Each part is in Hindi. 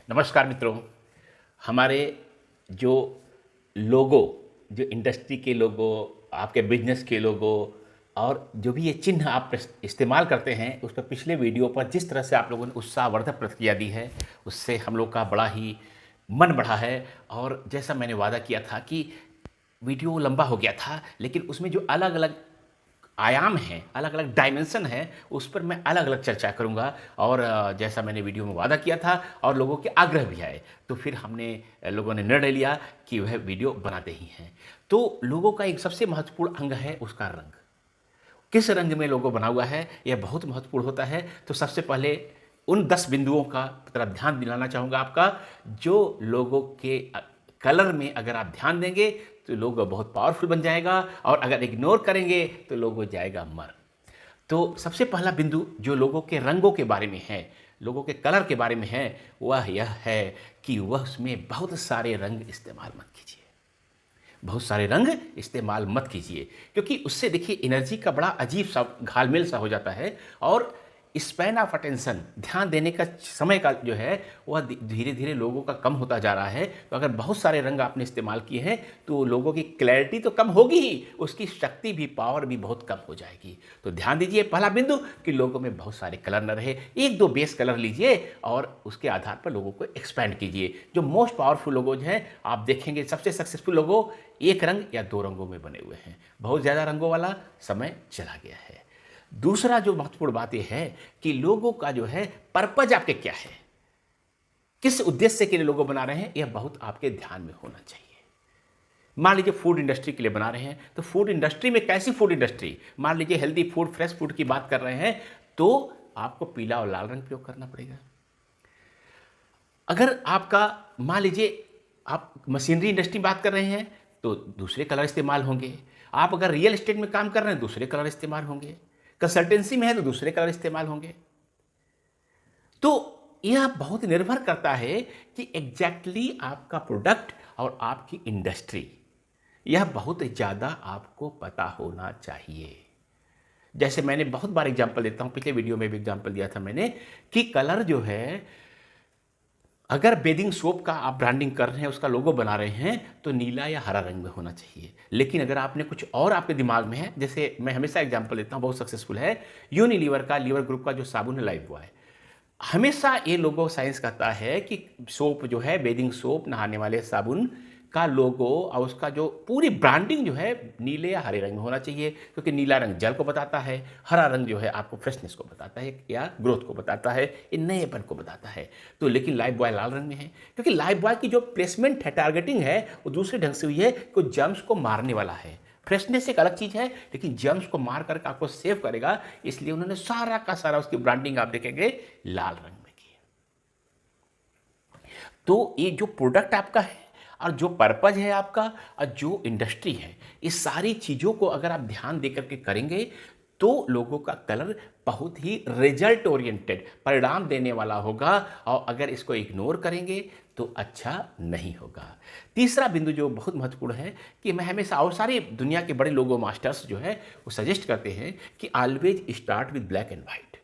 नमस्कार मित्रों। हमारे जो लोगो, जो इंडस्ट्री के लोगो, आपके बिजनेस के लोगो और जो भी ये चिन्ह आप इस्तेमाल करते हैं, उस पर पिछले वीडियो पर जिस तरह से आप लोगों ने उत्साहवर्धक प्रतिक्रिया दी है, उससे हम लोग का बड़ा ही मन बढ़ा है। और जैसा मैंने वादा किया था कि वीडियो लंबा हो गया था, लेकिन उसमें जो अलग अलग आयाम हैं, अलग अलग डायमेंशन हैं, उस पर मैं अलग अलग चर्चा करूंगा। और जैसा मैंने वीडियो में वादा किया था और लोगों के आग्रह भी आए, तो फिर हमने लोगों ने निर्णय लिया कि वह वीडियो बनाते ही हैं। तो लोगों का एक सबसे महत्वपूर्ण अंग है उसका रंग। किस रंग में लोगो बना हुआ है, यह बहुत महत्वपूर्ण होता है। तो सबसे पहले उन 10 बिंदुओं का तरफ ध्यान दिलाना चाहूँगा आपका, जो लोगों के कलर में अगर आप ध्यान देंगे तो लोगो बहुत पावरफुल बन जाएगा, और अगर इग्नोर करेंगे तो लोगो जाएगा मर। तो सबसे पहला बिंदु जो लोगों के रंगों के बारे में है, लोगों के कलर के बारे में है, वह यह है कि वह उसमें बहुत सारे रंग इस्तेमाल मत कीजिए। बहुत सारे रंग इस्तेमाल मत कीजिए, क्योंकि उससे देखिए एनर्जी का बड़ा अजीब सा घालमेल सा हो जाता है, और स्पैन ऑफ अटेंशन, ध्यान देने का समय का जो है वह धीरे धीरे लोगों का कम होता जा रहा है। तो अगर बहुत सारे रंग आपने इस्तेमाल किए हैं तो लोगों की क्लैरिटी तो कम होगी ही, उसकी शक्ति भी, पावर भी बहुत कम हो जाएगी। तो ध्यान दीजिए, पहला बिंदु कि लोगों में बहुत सारे कलर न रहे। एक दो बेस कलर लीजिए और उसके आधार पर लोगों को एक्सपैंड कीजिए। जो मोस्ट पावरफुल लोगोज हैं, आप देखेंगे सबसे सक्सेसफुल लोगो एक रंग या दो रंगों में बने हुए हैं। बहुत ज़्यादा रंगों वाला समय चला गया है। दूसरा जो महत्वपूर्ण बात यह है कि लोगों का जो है पर्पज आपके क्या है, किस उद्देश्य के लिए लोगो बना रहे हैं, यह बहुत आपके ध्यान में होना चाहिए। मान लीजिए फूड इंडस्ट्री के लिए बना रहे हैं, तो फूड इंडस्ट्री में कैसी फूड इंडस्ट्री, मान लीजिए हेल्दी फूड, फ्रेश फूड की बात कर रहे हैं, तो आपको पीला और लाल रंग प्रयोग करना पड़ेगा। अगर आपका मान लीजिए आप मशीनरी इंडस्ट्री बात कर रहे हैं, तो दूसरे कलर इस्तेमाल होंगे। आप अगर रियल एस्टेट में काम कर रहे हैं, दूसरे कलर इस्तेमाल होंगे। कंसल्टेंसी में है तो दूसरे कलर इस्तेमाल होंगे। तो यह बहुत निर्भर करता है कि एग्जैक्टली आपका प्रोडक्ट और आपकी इंडस्ट्री, यह बहुत ज़्यादा आपको पता होना चाहिए। जैसे मैंने बहुत बार एग्जांपल देता हूं, पिछले वीडियो में भी एग्जांपल दिया था मैंने, कि कलर जो है, अगर बेदिंग सोप का आप ब्रांडिंग कर रहे हैं, उसका लोगो बना रहे हैं, तो नीला या हरा रंग में होना चाहिए। लेकिन अगर आपने कुछ और आपके दिमाग में है, जैसे मैं हमेशा एग्जांपल देता हूं, बहुत सक्सेसफुल है यूनिलीवर का, लीवर ग्रुप का जो साबुन है लाइफ बॉय, हमेशा ये लोगो साइंस कहता है कि सोप जो है, बेदिंग सोप, नहाने वाले साबुन का लोगो और उसका जो पूरी ब्रांडिंग जो है नीले या हरे रंग में होना चाहिए, क्योंकि नीला रंग जल को बताता है, हरा रंग जो है आपको फ्रेशनेस को बताता है या ग्रोथ को बताता है, ये नएपन को बताता है। तो लेकिन लाइफ बॉय लाल रंग में है, क्योंकि लाइफ बॉय की जो प्लेसमेंट है, टारगेटिंग है, वो दूसरे ढंग से हुई है कि जर्म्स को मारने वाला है। फ्रेशनेस एक अलग चीज़ है, लेकिन जर्म्स को मार करके आपको सेव करेगा, इसलिए उन्होंने सारा का सारा उसकी ब्रांडिंग आप देखेंगे लाल रंग में की है। तो ये जो प्रोडक्ट आपका है और जो पर्पज है आपका और जो इंडस्ट्री है, इस सारी चीज़ों को अगर आप ध्यान देकर के करेंगे तो लोगों का कलर बहुत ही रिजल्ट ओरिएंटेड, परिणाम देने वाला होगा, और अगर इसको इग्नोर करेंगे तो अच्छा नहीं होगा। तीसरा बिंदु जो बहुत महत्वपूर्ण है कि मैं हमेशा, और सारे दुनिया के बड़े लोगो मास्टर्स जो है वो सजेस्ट करते हैं कि always start with black and white.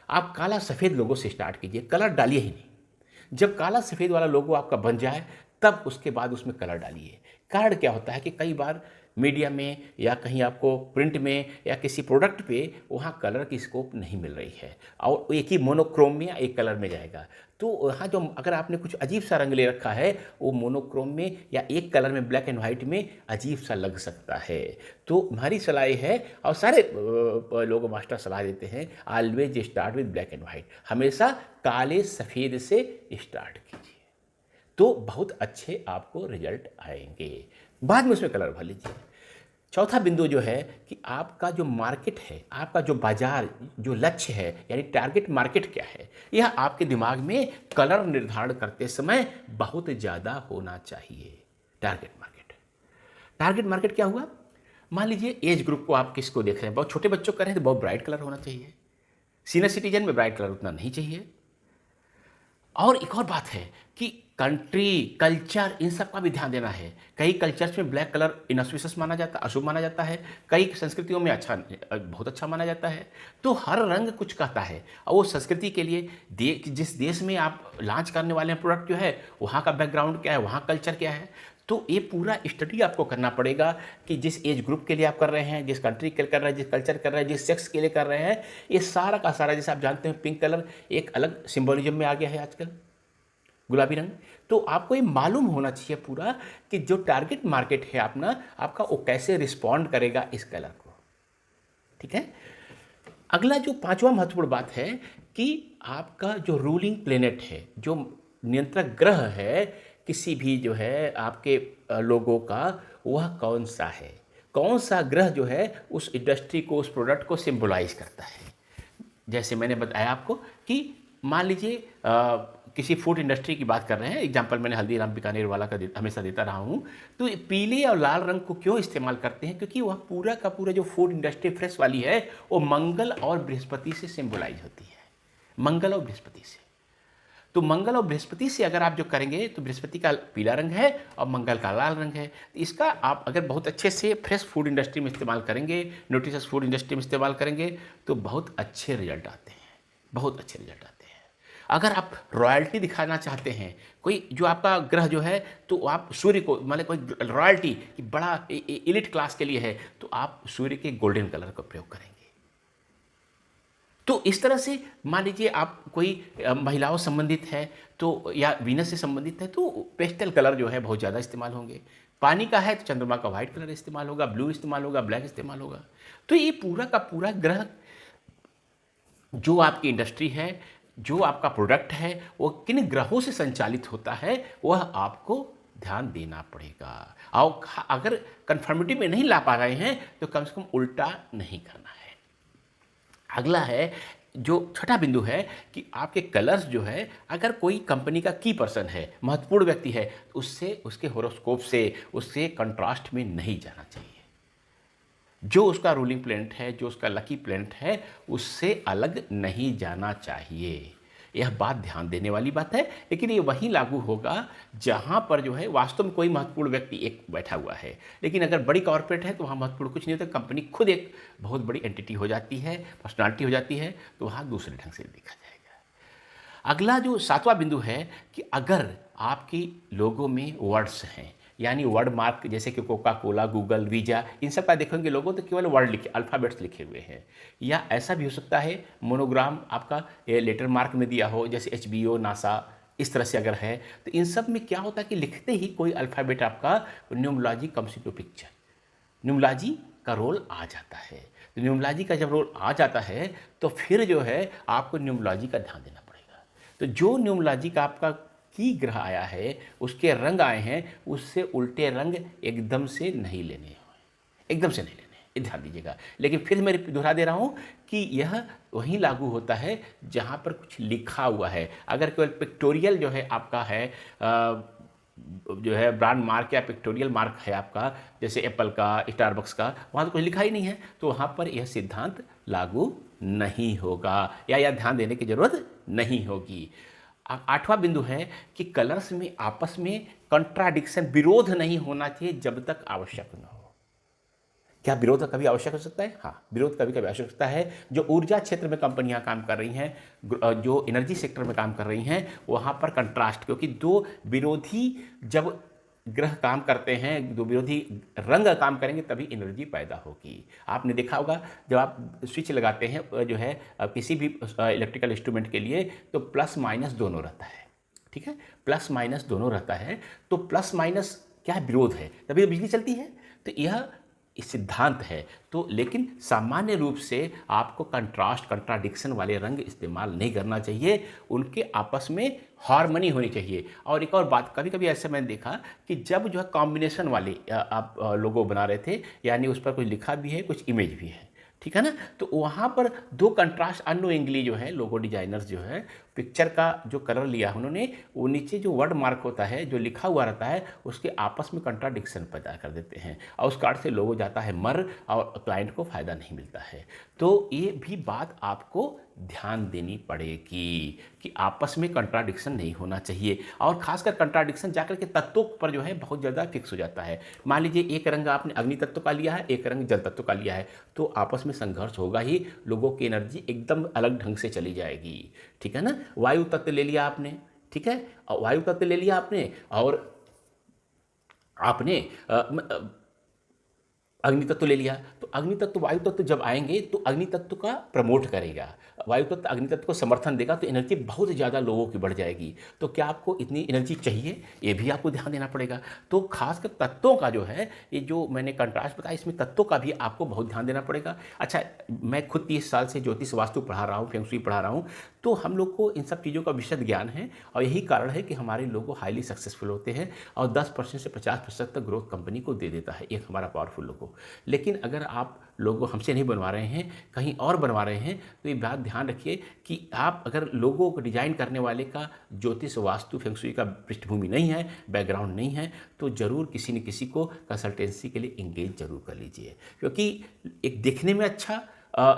आप काला सफ़ेद लोगों से स्टार्ट कीजिए, कलर डालिए ही नहीं। जब काला सफ़ेद वाला लोगो आपका बन जाए तब उसके बाद उसमें कलर डालिए। कारण क्या होता है कि कई बार मीडिया में या कहीं आपको प्रिंट में या किसी प्रोडक्ट पे वहाँ कलर की स्कोप नहीं मिल रही है, और एक ही मोनोक्रोम में या एक कलर में जाएगा, तो वहाँ जो अगर आपने कुछ अजीब सा रंग ले रखा है, वो मोनोक्रोम में या एक कलर में, ब्लैक एंड वाइट में अजीब सा लग सकता है। तो हमारी सलाह है, और सारे लोगो मास्टर सलाह देते हैं, always start with black and white. हमेशा काले सफ़ेद से स्टार्ट कीजिए, तो बहुत अच्छे आपको रिजल्ट आएंगे। बाद में उसमें कलर भर लीजिए। चौथा बिंदु जो है कि आपका जो मार्केट है, आपका जो बाजार, जो लक्ष्य है, यानी टारगेट मार्केट क्या है, यह आपके दिमाग में कलर निर्धारण करते समय बहुत ज़्यादा होना चाहिए। टारगेट मार्केट क्या हुआ? मान लीजिए एज ग्रुप को आप किसको देख रहे हैं, बहुत छोटे बच्चों का रहे हैं तो बहुत ब्राइट कलर होना चाहिए। सीनियर सिटीजन में ब्राइट कलर उतना नहीं चाहिए। और एक और बात है कि कंट्री, कल्चर, इन सब का भी ध्यान देना है। कई कल्चर्स में ब्लैक कलर इनऑस्पिशियस माना जाता है, अशुभ माना जाता है। कई संस्कृतियों में बहुत अच्छा माना जाता है। तो हर रंग कुछ कहता है और वो संस्कृति के लिए जिस देश में आप लॉन्च करने वाले हैं प्रोडक्ट जो है, वहाँ का बैकग्राउंड क्या है, वहाँ कल्चर क्या है। तो ये पूरा स्टडी आपको करना पड़ेगा कि जिस एज ग्रुप के लिए आप कर रहे हैं, जिस कंट्री के लिए कर रहे हैं, जिस कल्चर कर रहे हैं, जिस सेक्स के लिए कर रहे हैं, ये सारा का सारा, जैसे आप जानते हैं पिंक कलर एक अलग सिंबोलिज्म में आ गया है आजकल, गुलाबी रंग। तो आपको ये मालूम होना चाहिए पूरा कि जो टारगेट मार्केट है अपना, आपका वो कैसे रिस्पॉन्ड करेगा इस कलर को। ठीक है। अगला जो पांचवा महत्वपूर्ण बात है कि आपका जो रूलिंग प्लेनेट है, जो नियंत्रक ग्रह है किसी भी जो है आपके लोगों का, वह कौन सा है, कौन सा ग्रह जो है उस इंडस्ट्री को, उस प्रोडक्ट को सिंबलाइज करता है। जैसे मैंने बताया आपको कि मान लीजिए किसी फूड इंडस्ट्री की बात कर रहे हैं, एग्जांपल मैंने हल्दीराम बीकानेर वाला का हमेशा देता रहा हूँ। तो पीले और लाल रंग को क्यों इस्तेमाल करते हैं? क्योंकि वह पूरा का पूरा जो फूड इंडस्ट्री फ्रेश वाली है वो मंगल और बृहस्पति से सिंबलाइज होती है, मंगल और बृहस्पति से। तो मंगल और बृहस्पति से अगर आप जो करेंगे तो बृहस्पति का पीला रंग है और मंगल का लाल रंग है। तो इसका आप अगर बहुत अच्छे से फ्रेश फूड इंडस्ट्री में इस्तेमाल करेंगे, न्यूट्रिशियस फूड इंडस्ट्री में इस्तेमाल करेंगे तो बहुत अच्छे रिजल्ट आते हैं, बहुत अच्छे रिजल्ट आते हैं। अगर आप रॉयल्टी दिखाना चाहते हैं, कोई जो आपका ग्रह जो है, तो आप सूर्य को, मतलब कोई रॉयल्टी कि बड़ा एलिट क्लास के लिए है, तो आप सूर्य के गोल्डन कलर का प्रयोग करेंगे। तो इस तरह से मान लीजिए आप कोई महिलाओं संबंधित है तो, या वीनस से संबंधित है, तो पेस्टल कलर जो है बहुत ज़्यादा इस्तेमाल होंगे। पानी का है तो चंद्रमा का वाइट कलर इस्तेमाल होगा, ब्लू इस्तेमाल होगा, ब्लैक इस्तेमाल होगा। तो ये पूरा का पूरा ग्रह, जो आपकी इंडस्ट्री है, जो आपका प्रोडक्ट है, वो किन ग्रहों से संचालित होता है, वह आपको ध्यान देना पड़ेगा। और अगर कन्फर्मिटी में नहीं ला पा रहे हैं तो कम से कम उल्टा नहीं करना है। अगला है, जो छठा बिंदु है कि आपके कलर्स जो है, अगर कोई कंपनी का की पर्सन है, महत्वपूर्ण व्यक्ति है, तो उससे, उसके होरोस्कोप से, उससे कंट्रास्ट में नहीं जाना चाहिए। जो उसका रूलिंग प्लैनेट है, जो उसका लकी प्लैनेट है, उससे अलग नहीं जाना चाहिए। यह बात ध्यान देने वाली बात है, लेकिन ये वहीं लागू होगा जहाँ पर जो है वास्तव में कोई महत्वपूर्ण व्यक्ति एक बैठा हुआ है। लेकिन अगर बड़ी कॉर्पोरेट है तो वहाँ महत्वपूर्ण कुछ नहीं होता, कंपनी खुद एक बहुत बड़ी एंटिटी हो जाती है, पर्सनालिटी हो जाती है, तो वहाँ दूसरे ढंग से देखा जाएगा। अगला जो सातवां बिंदु है कि अगर आपकी लोगों में वर्ड्स हैं, यानी वर्ड मार्क, जैसे कि कोका कोला, गूगल, वीजा, इन सब का देखेंगे लोगों तो केवल वर्ड लिखे, अल्फ़ाबेट्स लिखे हुए हैं। या ऐसा भी हो सकता है मोनोग्राम आपका लेटर मार्क में दिया हो, जैसे HBO, नासा, इस तरह से अगर है, तो इन सब में क्या होता है कि लिखते ही कोई अल्फ़ाबेट आपका numerology comes into picture, numerology का रोल आ जाता है। तो न्यूमरोलॉजी का जब रोल आ जाता है तो फिर जो है आपको न्यूमरोलॉजी का ध्यान देना पड़ेगा। तो जो न्यूमरोलॉजी का आपका की ग्रह आया है, उसके रंग आए हैं, उससे उल्टे रंग एकदम से नहीं लेने, एकदम से नहीं लेने, ये ध्यान दीजिएगा। लेकिन फिर मैं दोहरा दे रहा हूँ कि यह वहीं लागू होता है जहाँ पर कुछ लिखा हुआ है। अगर केवल पिक्टोरियल जो है आपका है, जो है ब्रांड मार्क या पिक्टोरियल मार्क है आपका, जैसे एप्पल का, स्टारबक्स का, वहाँ तो कुछ लिखा ही नहीं है, तो वहाँ पर यह सिद्धांत लागू नहीं होगा, या ध्यान देने की जरूरत नहीं होगी। आठवां बिंदु है कि कलर्स में आपस में कंट्राडिक्शन, विरोध नहीं होना चाहिए जब तक आवश्यक न हो। क्या विरोध कभी आवश्यक हो सकता है? हाँ, विरोध कभी कभी आवश्यक होता है। जो ऊर्जा क्षेत्र में कंपनियां काम कर रही हैं, जो एनर्जी सेक्टर में काम कर रही हैं, वहाँ पर कंट्रास्ट, क्योंकि दो विरोधी जब ग्रह काम करते हैं, दो विरोधी रंग काम करेंगे तभी एनर्जी पैदा होगी। आपने देखा होगा जब आप स्विच लगाते हैं जो है किसी भी इलेक्ट्रिकल इंस्ट्रूमेंट के लिए, तो प्लस माइनस दोनों रहता है। ठीक है, प्लस माइनस दोनों रहता है। तो प्लस माइनस क्या है? विरोध है, तभी तो बिजली चलती है। तो यह सिद्धांत है। तो लेकिन सामान्य रूप से आपको कंट्रास्ट, कंट्राडिक्शन वाले रंग इस्तेमाल नहीं करना चाहिए, उनके आपस में हार्मनी होनी चाहिए। और एक और बात, कभी कभी ऐसे मैंने देखा कि जब जो है कॉम्बिनेशन वाले आप लोगो बना रहे थे, यानी उस पर कुछ लिखा भी है, कुछ इमेज भी है, ठीक है ना, तो वहाँ पर दो कंट्रास्ट अनोइंगली जो है लोगो डिजाइनर्स जो है पिक्चर का जो कलर लिया उन्होंने, वो नीचे जो वर्ड मार्क होता है, जो लिखा हुआ रहता है, उसके आपस में कंट्राडिक्शन पैदा कर देते हैं और उस कार्ड से लोगो जाता है मर और क्लाइंट को फ़ायदा नहीं मिलता है। तो ये भी बात आपको ध्यान देनी पड़ेगी कि आपस में कंट्राडिक्शन नहीं होना चाहिए। और खासकर कंट्राडिक्शन जाकर के तत्वों पर जो है बहुत ज़्यादा फिक्स हो जाता है। मान लीजिए एक रंग आपने अग्नि तत्व का लिया है, एक रंग जल तत्व का लिया है, तो आपस में संघर्ष होगा ही, लोगों की एनर्जी एकदम अलग ढंग से चली जाएगी। ठीक है ना। वायु तत्व ले लिया आपने, ठीक है, और वायु तत्व ले लिया आपने, और आपने अग्नि तत्व ले लिया, तो अग्नि तत्व वायु तत्व जब आएंगे तो अग्नि तत्व का प्रमोट करेगा, वायु तत्व अग्नि तत्व को समर्थन देगा, तो एनर्जी बहुत ज़्यादा लोगों की बढ़ जाएगी। तो क्या आपको इतनी एनर्जी चाहिए, ये भी आपको ध्यान देना पड़ेगा। तो खासकर तत्वों का जो है, ये जो मैंने कंट्रास्ट बताया, इसमें तत्वों का भी आपको बहुत ध्यान देना पड़ेगा। अच्छा, मैं खुद 30 साल से ज्योतिष वास्तु पढ़ा रहा हूँ, फेंगशुई पढ़ा रहा हूँ, तो हम लोग को इन सब चीज़ों का विशद ज्ञान है, और यही कारण है कि हमारे लोग हाईली सक्सेसफुल होते हैं, और 10% से 50% तक ग्रोथ कंपनी को दे देता है एक हमारा पावरफुल लोगो। लेकिन अगर आप लोगो हमसे नहीं बनवा रहे हैं, कहीं और बनवा रहे हैं, तो ये बात ध्यान रखिए कि आप अगर लोगों को डिजाइन करने वाले का ज्योतिष वास्तु फेंगशुई का पृष्ठभूमि नहीं है, बैकग्राउंड नहीं है, तो ज़रूर किसी न किसी को कंसल्टेंसी के लिए इंगेज जरूर कर लीजिए। क्योंकि एक दिखने में अच्छा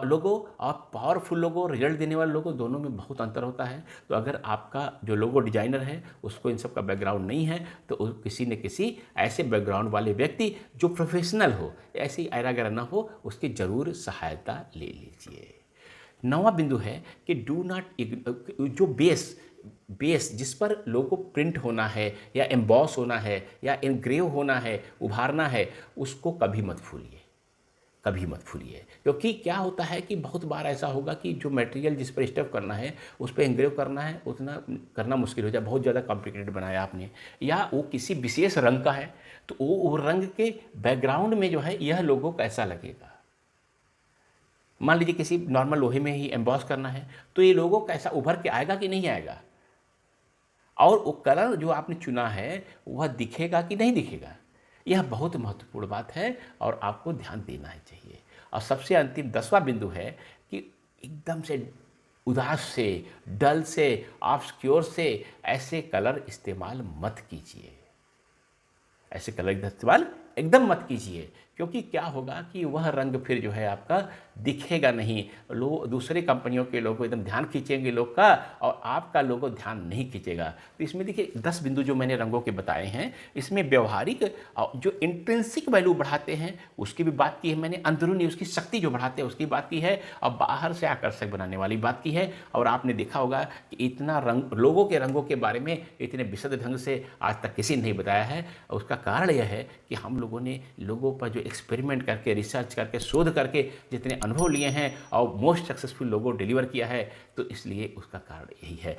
लोगो और पावरफुल लोगो, रिजल्ट देने वाले लोगो, दोनों में बहुत अंतर होता है। तो अगर आपका जो लोगो डिजाइनर है उसको इन सब का बैकग्राउंड नहीं है, तो किसी न किसी ऐसे बैकग्राउंड वाले व्यक्ति जो प्रोफेशनल हो, ऐसी ऐरा गैरा ना हो, उसकी ज़रूर सहायता ले लीजिए। 9वां बिंदु है कि डू नॉट, जो बेस जिस पर लोगो प्रिंट होना है या एम्बॉस होना है या इनग्रेव होना है, उभारना है, उसको कभी मत भूलिए, कभी मत भूलिए। क्योंकि क्या होता है कि बहुत बार ऐसा होगा कि जो मटेरियल जिस पर स्टफ करना है, उस पर एंग्रेव करना है, उतना करना मुश्किल हो जाए, बहुत ज़्यादा कॉम्प्लिकेटेड बनाया आपने, या वो किसी विशेष रंग का है, तो वो रंग के बैकग्राउंड में जो है यह लोगो कैसा लगेगा। मान लीजिए किसी नॉर्मल लोहे में ही एम्बॉस करना है, तो ये लोगो कैसा उभर के आएगा कि नहीं आएगा, और वो कलर जो आपने चुना है वह दिखेगा कि नहीं दिखेगा। यह बहुत महत्वपूर्ण बात है और आपको ध्यान देना ही चाहिए। और सबसे अंतिम 10वां बिंदु है कि एकदम से उदास से, डल से, ऑब्सक्योर से ऐसे कलर इस्तेमाल मत कीजिए, ऐसे कलर इस्तेमाल एकदम मत कीजिए। क्योंकि क्या होगा कि वह रंग फिर जो है आपका दिखेगा नहीं, लोग दूसरे कंपनियों के लोगों एकदम ध्यान खींचेंगे लोग का, और आपका लोगो ध्यान नहीं खींचेगा। तो इसमें देखिए 10 बिंदु जो मैंने रंगों के बताए हैं, इसमें व्यवहारिक जो इंट्रिंसिक वैल्यू बढ़ाते हैं उसकी भी बात की है मैंने, अंदरूनी उसकी शक्ति जो बढ़ाते हैं उसकी बात की है, और बाहर से आकर्षक बनाने वाली बात की है। और आपने देखा होगा कि इतना रंग, लोगों के रंगों के बारे में इतने विशद ढंग से आज तक किसी ने नहीं बताया है। उसका कारण यह है कि हम लोगों ने लोगों पर जो एक्सपेरिमेंट करके, रिसर्च करके, शोध करके जितने अनुभव लिए हैं और मोस्ट सक्सेसफुल लोगो डिलीवर किया है, तो इसलिए उसका कारण यही है।